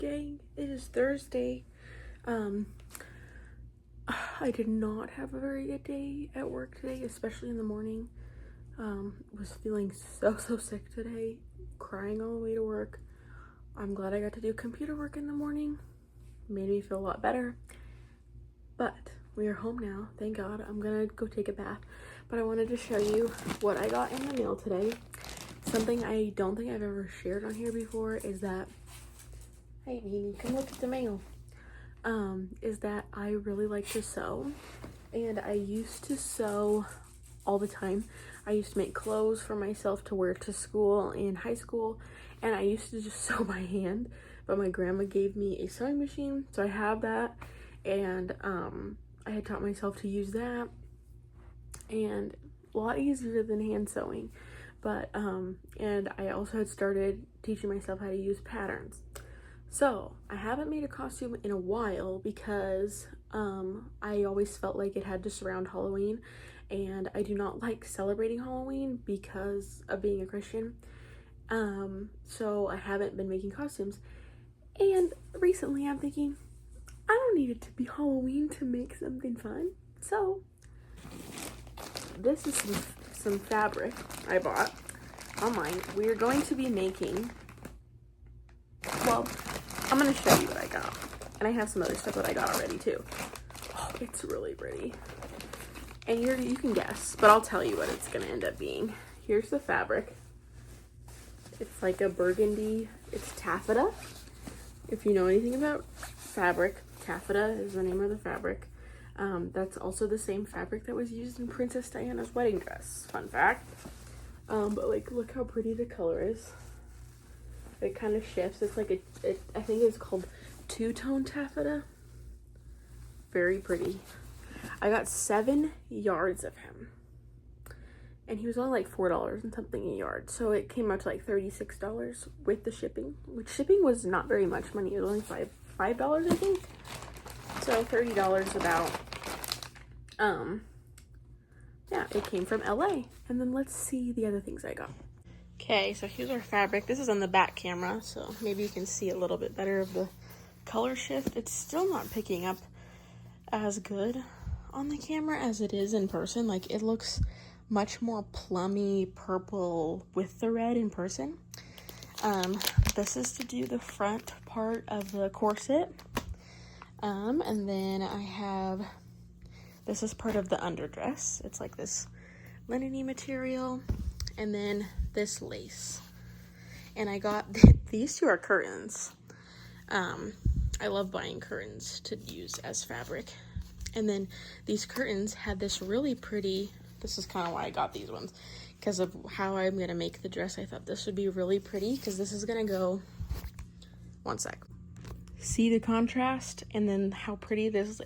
Gang, it is Thursday. I did not have a very good day at work today, especially in the morning. Was feeling so sick today, crying all the way to work. I'm glad I got to do computer work in the morning. Made me feel a lot better. But we are home now, thank God. I'm gonna go take a bath. But I wanted to show you what I got in the mail today. Something I don't think I've ever shared on here before is that, hey, you can look at the mail. Is that I really like to sew, and I used to sew all the time. I used to make clothes for myself to wear to school in high school, and I used to just sew by hand, but my grandma gave me a sewing machine, so I have that, and I had taught myself to use that, and a lot easier than hand sewing. But and I also had started teaching myself how to use patterns. So I haven't made a costume in a while because I always felt like it had to surround Halloween, and I do not like celebrating Halloween because of being a Christian. So I haven't been making costumes, and recently I'm thinking I don't need it to be Halloween to make something fun. So this is some fabric I bought online. We are going to be making, well, I'm going to show you what I got. And I have some other stuff that I got already too. Oh, it's really pretty. And you can guess, but I'll tell you what it's going to end up being. Here's the fabric. It's like a burgundy, it's taffeta. If you know anything about fabric, taffeta is the name of the fabric. That's also the same fabric that was used in Princess Diana's wedding dress. Fun fact. But like, look how pretty the color is. It kind of shifts. It's like I think it's called two-tone taffeta. Very pretty. I got 7 yards of him, and he was only like $4 and something a yard, so it came out to like $36 with the shipping, which shipping was not very much money. It was only $5 I think, so $30 about. Yeah, it came from LA. And then let's see the other things I got. Okay, so here's our fabric. This is on the back camera, so maybe you can see a little bit better of the color shift. It's still not picking up as good on the camera as it is in person. Like, it looks much more plummy purple with the red in person. This is to do the front part of the corset. And then I have, this is part of the underdress. It's like this linen-y material, and then this lace. And I got these two are curtains. I love buying curtains to use as fabric. And then these curtains had this really pretty, this is kind of why I got these ones, because of how I'm gonna make the dress. I thought this would be really pretty because this is gonna go, one sec. See the contrast, and then how pretty this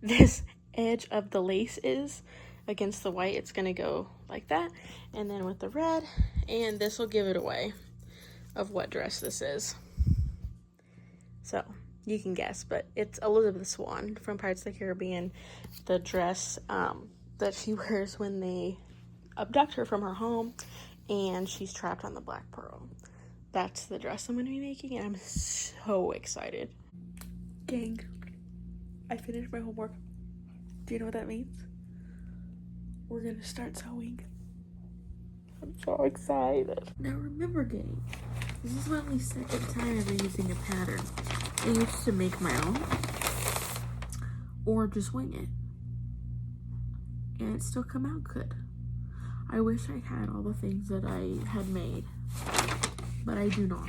this edge of the lace is against the white. It's gonna go like that, and then with the red, and this will give it away of what dress this is. So you can guess, but it's Elizabeth Swan from Pirates of the Caribbean, the dress that she wears when they abduct her from her home and she's trapped on the Black Pearl. That's the dress I'm going to be making, and I'm so excited. Gang, I finished my homework. Do you know what that means? We're going to start sewing. I'm so excited. Now remember, gang, this is my only second time ever using a pattern. I used to make my own or just wing it, and it still come out good. I wish I had all the things that I had made, but I do not.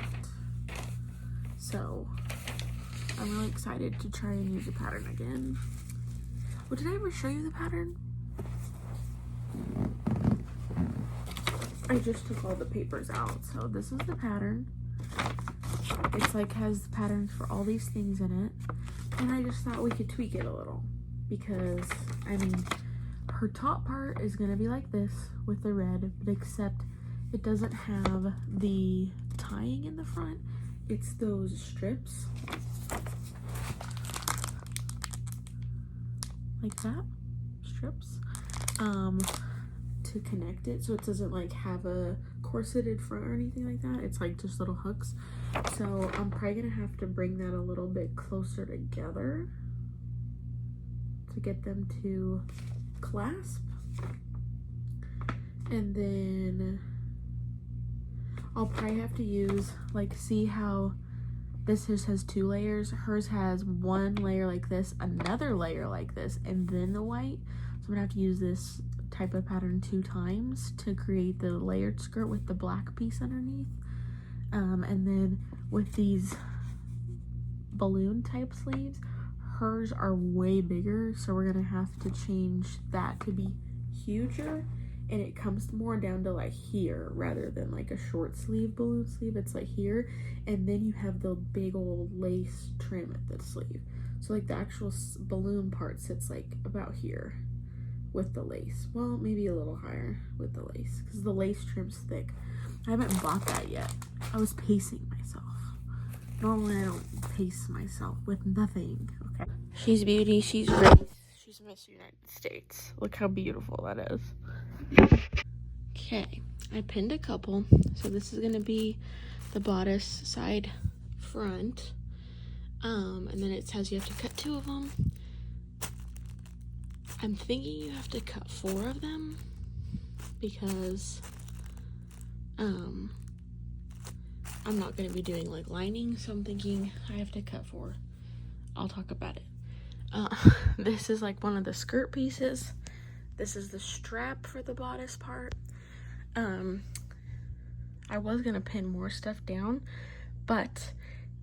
So I'm really excited to try and use a pattern again. Well, did I ever show you the pattern? I just took all the papers out. So this is the pattern. It's like has the patterns for all these things in it, and I just thought we could tweak it a little because, I mean, her top part is gonna be like this with the red, but except it doesn't have the tying in the front. It's those strips like that, strips, to connect it, so it doesn't like have a corseted front or anything like that. It's like just little hooks. So I'm probably gonna have to bring that a little bit closer together to get them to clasp. And then I'll probably have to use, like, see how this just has 2 layers. Hers has 1 layer like this, another layer like this, and then the white. So I'm gonna have to use this type of pattern 2 times to create the layered skirt with the black piece underneath. And then with these balloon type sleeves, hers are way bigger, so we're gonna have to change that to be huger, and it comes more down to like here rather than like a short sleeve balloon sleeve. It's like here, and then you have the big old lace trim at the sleeve. So like the actual balloon part sits like about here with the lace. Well, maybe a little higher with the lace because the lace trim's thick. I haven't bought that yet. I was pacing myself. Normally I don't pace myself with nothing. Okay. She's beauty, she's race, she's Miss United States. Look how beautiful that is. Okay, I pinned a couple. So this is gonna be the bodice side front. And then it says you have to cut 2 of them. I'm thinking you have to cut 4 of them because I'm not going to be doing like lining, so I'm thinking I have to cut 4. I'll talk about it. This is like one of the skirt pieces. This is the strap for the bodice part. I was going to pin more stuff down, but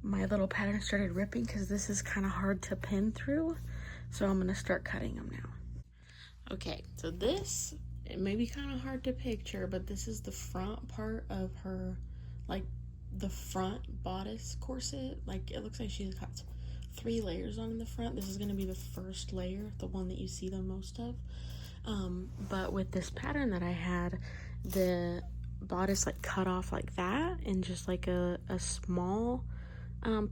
my little pattern started ripping because this is kind of hard to pin through, so I'm going to start cutting them now. Okay, so this, it may be kind of hard to picture, but this is the front part of her, like the front bodice corset. Like it looks like she's got 3 layers on in the front. This is going to be the first layer, the one that you see the most of. But with this pattern that I had, the bodice like cut off like that and just like a small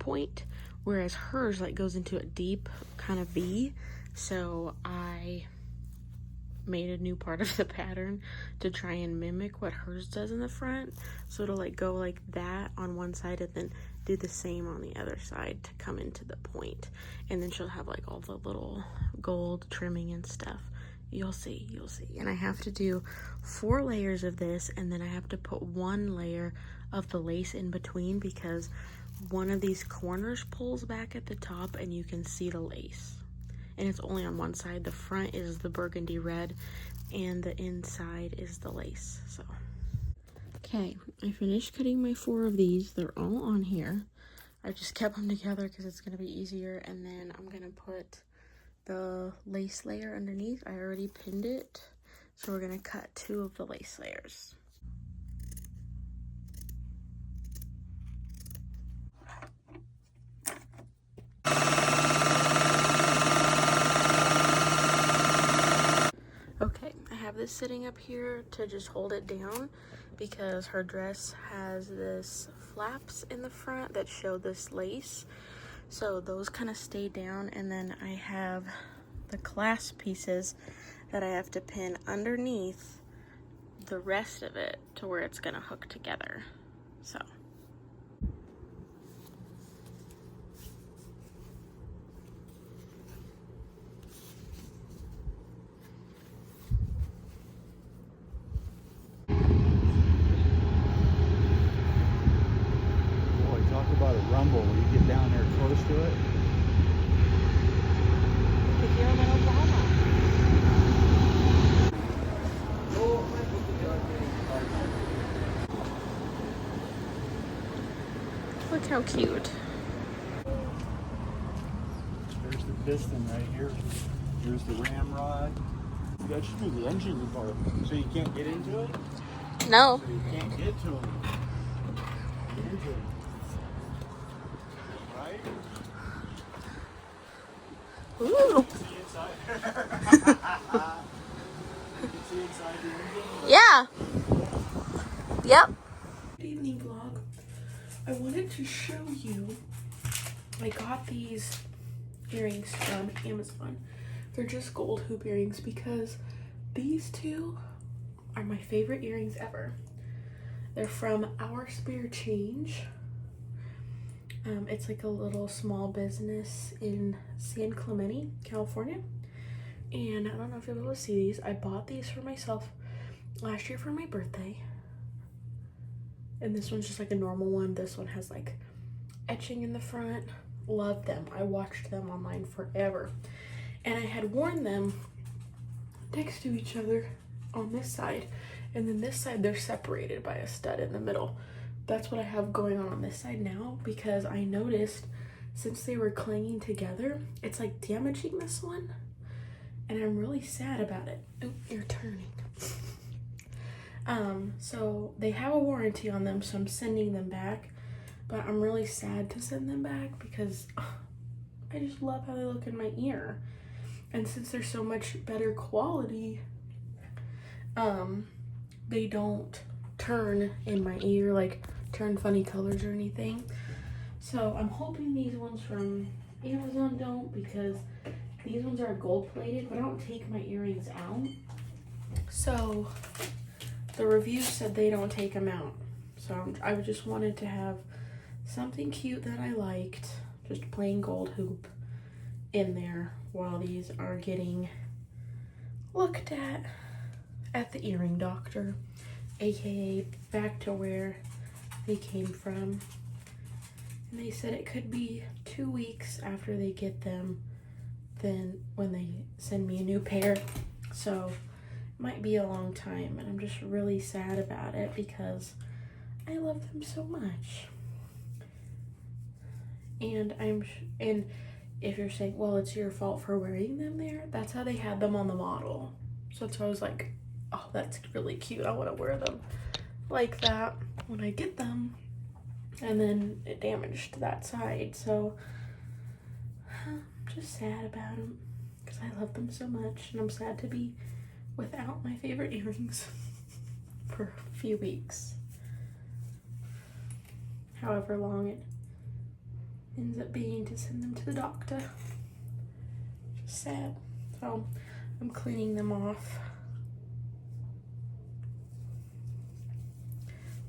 point, whereas hers like goes into a deep kind of V. So I made a new part of the pattern to try and mimic what hers does in the front, so it'll like go like that on one side and then do the same on the other side to come into the point, and then she'll have like all the little gold trimming and stuff. You'll see. And I have to do 4 layers of this, and then I have to put 1 layer of the lace in between because one of these corners pulls back at the top and you can see the lace. And it's only on one side. The front is the burgundy red and the inside is the lace. So okay, I finished cutting my 4 of these. They're all on here. I just kept them together because it's going to be easier. And then I'm going to put the lace layer underneath. I already pinned it, so we're going to cut 2 of the lace layers. Okay, I have this sitting up here to just hold it down because her dress has this flaps in the front that show this lace, so those kind of stay down. And then I have the clasp pieces that I have to pin underneath the rest of it to where it's gonna hook together. So about a rumble when you get down there close to it. you can hear them in Oklahoma. Look how cute. There's the piston right here. Here's the ramrod. That should be the engine compartment. So you can't get into it? No. So you can't get to them. Get into it. Right? Ooh. You can see inside. You can see inside the engine. Yeah. Yep. Good evening vlog. I wanted to show you, I got these earrings from Amazon. They're just gold hoop earrings because these 2 are my favorite earrings ever. They're from Our Spare Change, It's like a little small business in San Clemente, California. And I don't know if you'll be able to see these. I bought these for myself last year for my birthday. And this one's just like a normal one. This one has like etching in the front. Love them. I watched them online forever. And I had worn them next to each other on this side. And then this side, they're separated by a stud in the middle. That's what I have going on this side now, because I noticed since they were clinging together, it's like damaging this one. And I'm really sad about it. Oh, you're turning. So they have a warranty on them, so I'm sending them back. But I'm really sad to send them back because I just love how they look in my ear. And since they're so much better quality, they don't turn in my ear, like turn funny colors or anything. So I'm hoping these ones from Amazon don't, because these ones are gold plated, but I don't take my earrings out. So the review said they don't take them out. So I just wanted to have something cute that I liked, just plain gold hoop in there while these are getting looked at the earring doctor, aka back to where they came from. And they said it could be 2 weeks after they get them, then when they send me a new pair. So it might be a long time, and I'm just really sad about it because I love them so much. And and if you're saying, well, it's your fault for wearing them there, that's how they had them on the model. So that's why I was like, oh, that's really cute. I want to wear them like that when I get them. And then it damaged that side. So I'm just sad about them because I love them so much. And I'm sad to be without my favorite earrings for a few weeks. However long it ends up being to send them to the doctor. Just sad. So I'm cleaning them off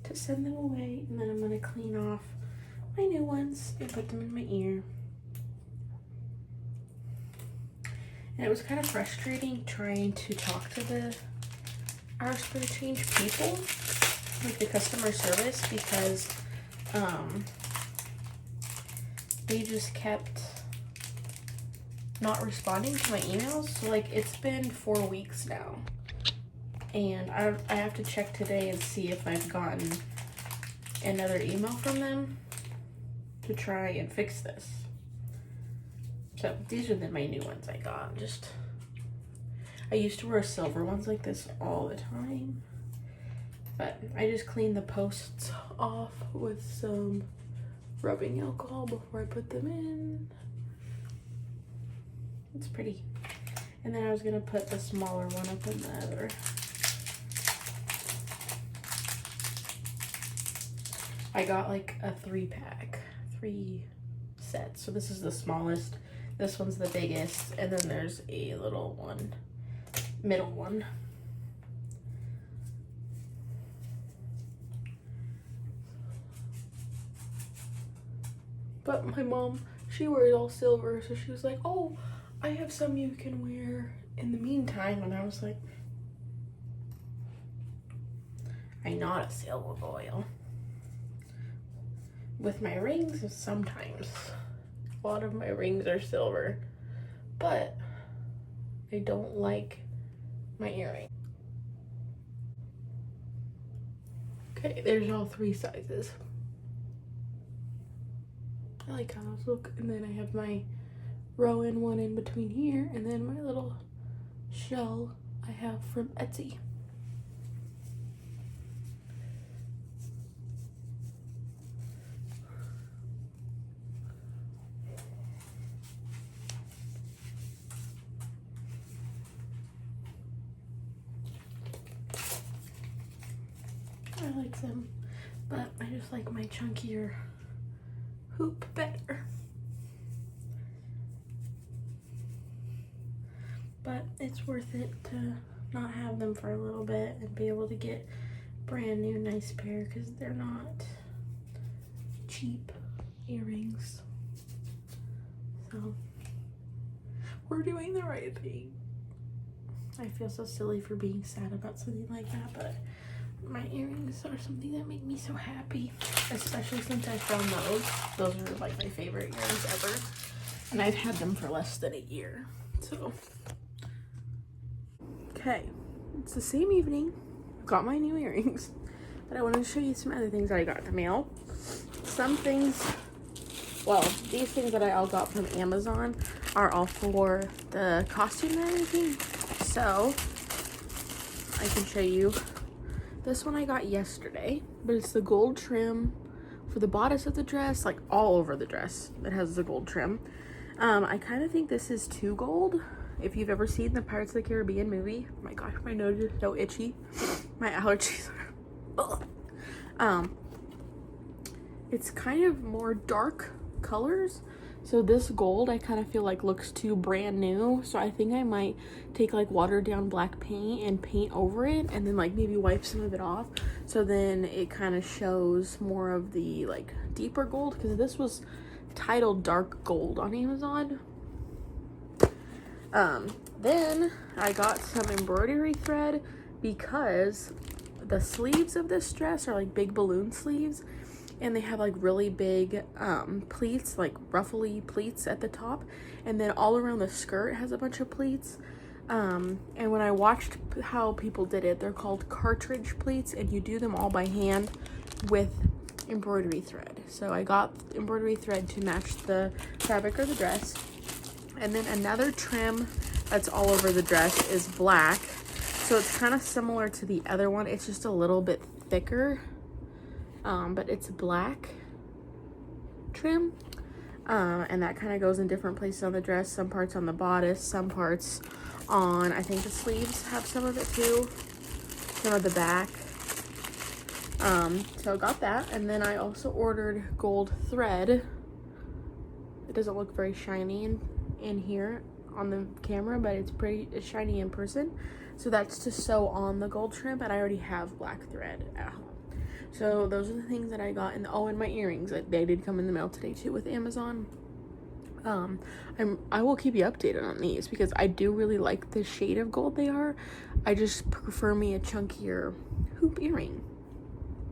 to send them away, and then I'm gonna clean off my new ones and put them in my ear. And it was kind of frustrating trying to talk to the hours for the change people, like the customer service, because they just kept not responding to my emails. So like it's been 4 weeks now, and I have to check today and see if I've gotten another email from them to try and fix this. So these are my new ones I got. I used to wear silver ones like this all the time, but I just cleaned the posts off with some rubbing alcohol before I put them in. It's pretty. And then I was gonna put the smaller one up in the other. I got like a 3-pack, 3 sets. So this is the smallest, this one's the biggest, and then there's a little one, middle one. But my mom, she wears all silver, so she was like, oh, I have some you can wear in the meantime. And I was like, I'm not a silver girl. With my rings, sometimes. A lot of my rings are silver. But I don't like my earring. Okay, there's all 3 sizes. I like how those look. And then I have my row-in one in between here, and then my little shell I have from Etsy. I like them, but I just like my chunkier hoop better. But it's worth it to not have them for a little bit and be able to get brand new nice pair, because they're not cheap earrings. So we're doing the right thing. I feel so silly for being sad about something like that, but my earrings are something that make me so happy, especially since I found those. Those are like my favorite earrings ever, and I've had them for less than a year. So okay, it's the same evening. Got my new earrings, but I wanted to show you some other things that I got in the mail. Some things, well, these things that I all got from Amazon are all for the costume and everything. So I can show you. This one I got yesterday, but it's the gold trim for the bodice of the dress, like all over the dress. It has the gold trim. I kind of think this is too gold. If you've ever seen the Pirates of the Caribbean movie, oh my gosh, my nose is so itchy. My allergies are, ugh. It's kind of more dark colors. So this gold I kind of feel like looks too brand new. So I think I might take like watered down black paint and paint over it, and then like maybe wipe some of it off. So then it kind of shows more of the like deeper gold, because this was titled dark gold on Amazon. Then I got some embroidery thread because the sleeves of this dress are like big balloon sleeves, and they have like really big pleats, like ruffly pleats at the top, and then all around the skirt has a bunch of pleats. And when I watched how people did it, they're called cartridge pleats, and you do them all by hand with embroidery thread. So I got embroidery thread to match the fabric of the dress. And then another trim that's all over the dress is black. So it's kind of similar to the other one. It's just a little bit thicker. But it's black trim. And that kind of goes in different places on the dress. Some parts on the bodice, some parts on, I think the sleeves have some of it too. Some of the back. So I got that. And then I also ordered gold thread. It doesn't look very shiny in here on the camera, but it's shiny in person. So that's to sew on the gold trim, but I already have black thread at home. So those are the things that I got. And oh, and my earrings, they did come in the mail today too with Amazon. I will keep you updated on these because I do really like the shade of gold they are. I just prefer me a chunkier hoop earring,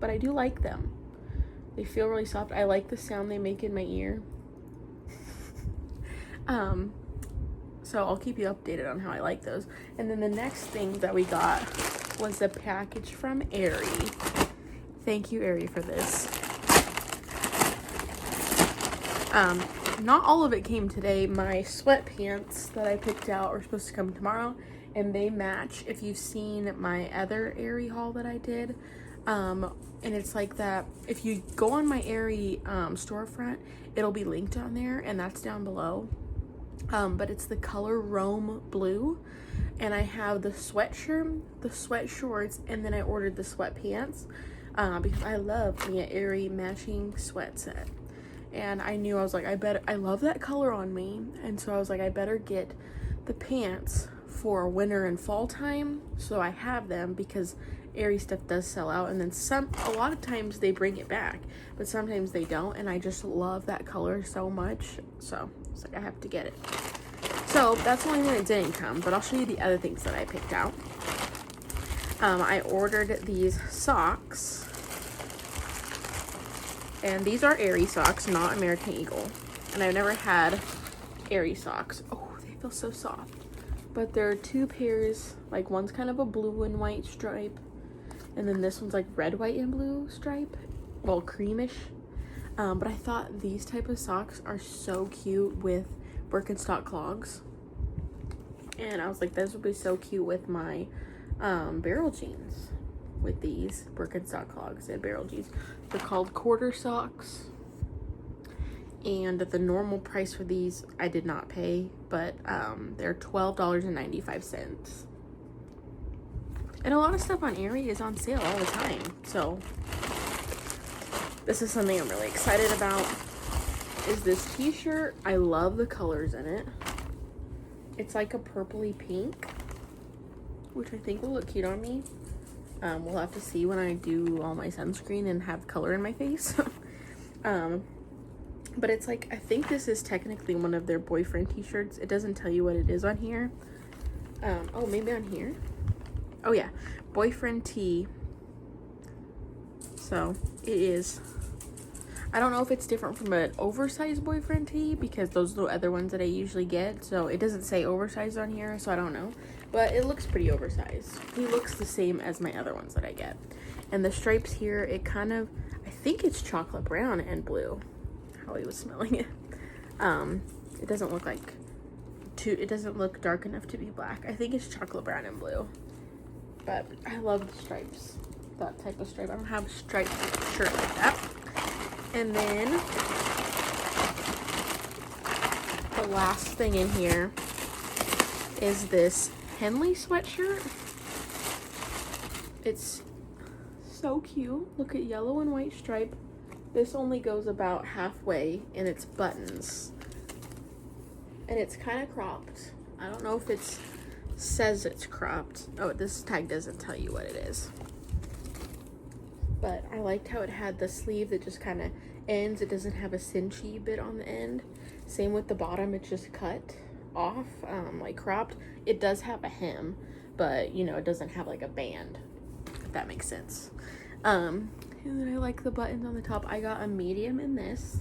but I do like them. They feel really soft. I like the sound they make in my ear. So I'll keep you updated on how I like those. And then the next thing that we got was a package from AERIE. Thank you, AERIE, for this. Not all of it came today. My sweatpants that I picked out are supposed to come tomorrow, and they match. If you've seen my other AERIE haul that I did, and it's like that. If you go on my AERIE storefront, it'll be linked on there, and that's down below. But it's the color Rome blue, and I have the sweatshirt, the sweat shorts, and then I ordered the sweatpants because I love me an AERIE matching sweat set. And I knew, I was like, I love that color on me, and so I was like, I better get the pants for winter and fall time, so I have them, because AERIE stuff does sell out, and then a lot of times they bring it back, but sometimes they don't, and I just love that color so much, so it's like I have to get it. So that's the only one that didn't come, but I'll show you the other things that I picked out. I ordered these socks, and these are AERIE socks, not American Eagle, and I've never had AERIE socks. Oh, they feel so soft. But there are two pairs, like one's kind of a blue and white stripe, and then this one's like red, white, and blue stripe, well, creamish. But I thought these type of socks are so cute with Birkenstock clogs, and I was like, this would be so cute with my barrel jeans, with these Birkenstock clogs and barrel jeans. They're called quarter socks, and the normal price for these I did not pay, but they're $12.95. And a lot of stuff on AERIE is on sale all the time, so this is something I'm really excited about. Is this t-shirt. I love the colors in it. It's like a purpley pink, which I think will look cute on me. We'll have to see when I do all my sunscreen and have color in my face. but it's like, I think this is technically one of their boyfriend t-shirts. It doesn't tell you what it is on here. Oh, maybe on here. Oh yeah, boyfriend tee. So it is. I don't know if it's different from an oversized boyfriend tee, because those are the other ones that I usually get. So it doesn't say oversized on here, so I don't know. But it looks pretty oversized. He looks the same as my other ones that I get. And the stripes here, it kind of, I think it's chocolate brown and blue. How he was smelling it. It doesn't look like it doesn't look dark enough to be black. I think it's chocolate brown and blue. But I love the stripes. That type of stripe. I don't have a striped shirt like that. And then the last thing in here is this Henley sweatshirt. It's so cute. Look at yellow and white stripe. This only goes about halfway and it's buttons. And it's kind of cropped. I don't know if it says it's cropped. Oh, this tag doesn't tell you what it is. But I liked how it had the sleeve that just kind of ends. It doesn't have a cinchy bit on the end. Same with the bottom, it's just cut off, like cropped. It does have a hem, but you know, it doesn't have like a band, if that makes sense. And then I like the buttons on the top. I got a medium in this.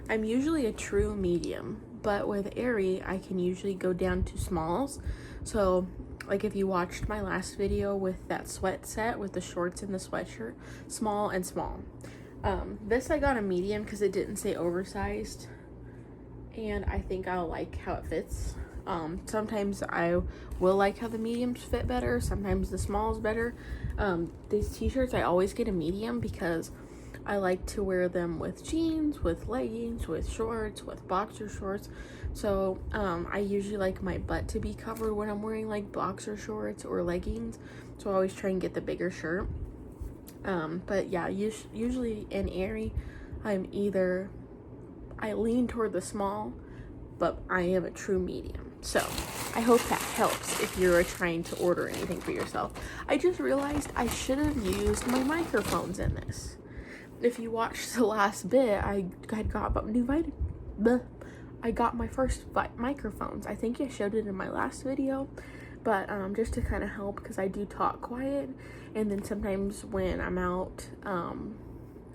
I'm usually a true medium, but with AERIE, I can usually go down to smalls. So like if you watched my last video with that sweat set with the shorts and the sweatshirt, small and small. This I got a medium because it didn't say oversized, and I think I'll like how it fits. Sometimes I will like how the mediums fit better, sometimes the smalls better. These t-shirts I always get a medium because I like to wear them with jeans, with leggings, with shorts, with boxer shorts. So I usually like my butt to be covered when I'm wearing like boxer shorts or leggings, so I always try and get the bigger shirt. But yeah, usually in AERIE, I lean toward the small, but I am a true medium. So I hope that helps if you're trying to order anything for yourself. I just realized I should have used my microphones in this. If you watched the last bit, I got my first microphones. I think I showed it in my last video, but just to kind of help, because I do talk quiet, and then sometimes when I'm out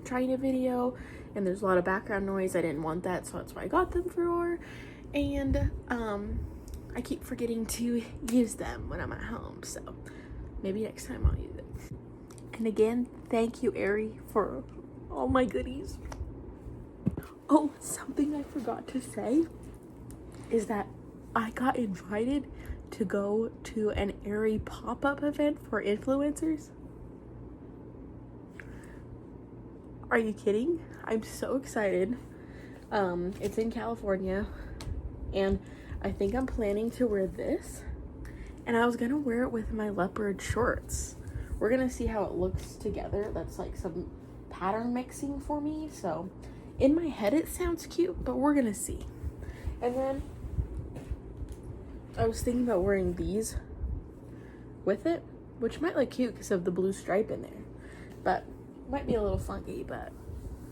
trying a video and there's a lot of background noise, I didn't want that, so that's why I got them for. And I keep forgetting to use them when I'm at home, so maybe next time I'll use it. And again, thank you, AERIE, for all my goodies. Oh, something I forgot to say is that I got invited to go to an AERIE pop-up event for influencers. Are you kidding? I'm so excited. It's in California, and I think I'm planning to wear this, and I was gonna wear it with my leopard shorts. We're gonna see how it looks together. That's like some pattern mixing for me, so in my head it sounds cute, but we're gonna see. And then I was thinking about wearing these with it, which might look cute because of the blue stripe in there, but might be a little funky, but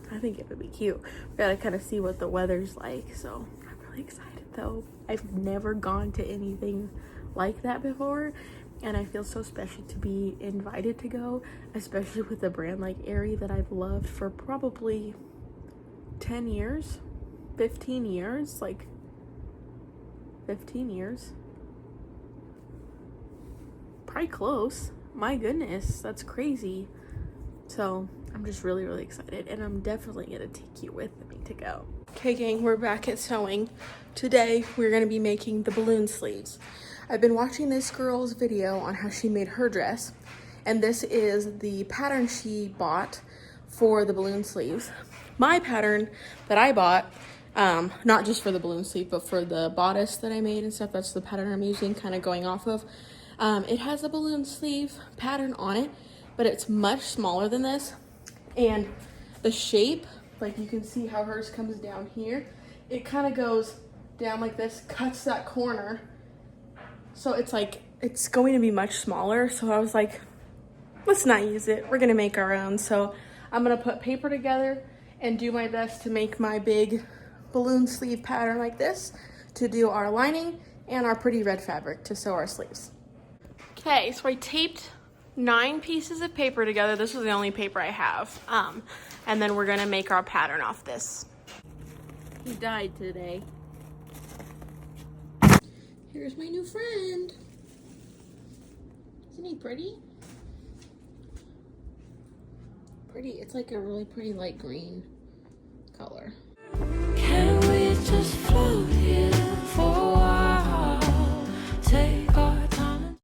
I think it would be cute. We gotta kind of see what the weather's like, so I'm really excited though. I've never gone to anything like that before, and I feel so special to be invited to go, especially with a brand like AERIE that I've loved for probably 10 years, 15 years, like 15 years. Probably close. My goodness, that's crazy. So I'm just really, really excited, and I'm definitely gonna take you with me to go. Okay, gang, we're back at sewing. Today, we're gonna be making the balloon sleeves. I've been watching this girl's video on how she made her dress, and this is the pattern she bought for the balloon sleeves. My pattern that I bought, not just for the balloon sleeve, but for the bodice that I made and stuff, that's the pattern I'm using, kind of going off of. It has a balloon sleeve pattern on it, but it's much smaller than this, and the shape, like you can see how hers comes down here, it kind of goes down like this, cuts that corner, so it's like, it's going to be much smaller. So I was like, let's not use it, we're gonna make our own. So I'm gonna put paper together and do my best to make my big balloon sleeve pattern like this to do our lining and our pretty red fabric to sew our sleeves. Okay, so I taped 9 pieces of paper together. This is the only paper I have. And then we're gonna make our pattern off this. He died today. Here's my new friend. Isn't he pretty? Pretty, it's like a really pretty light green color. Can we just float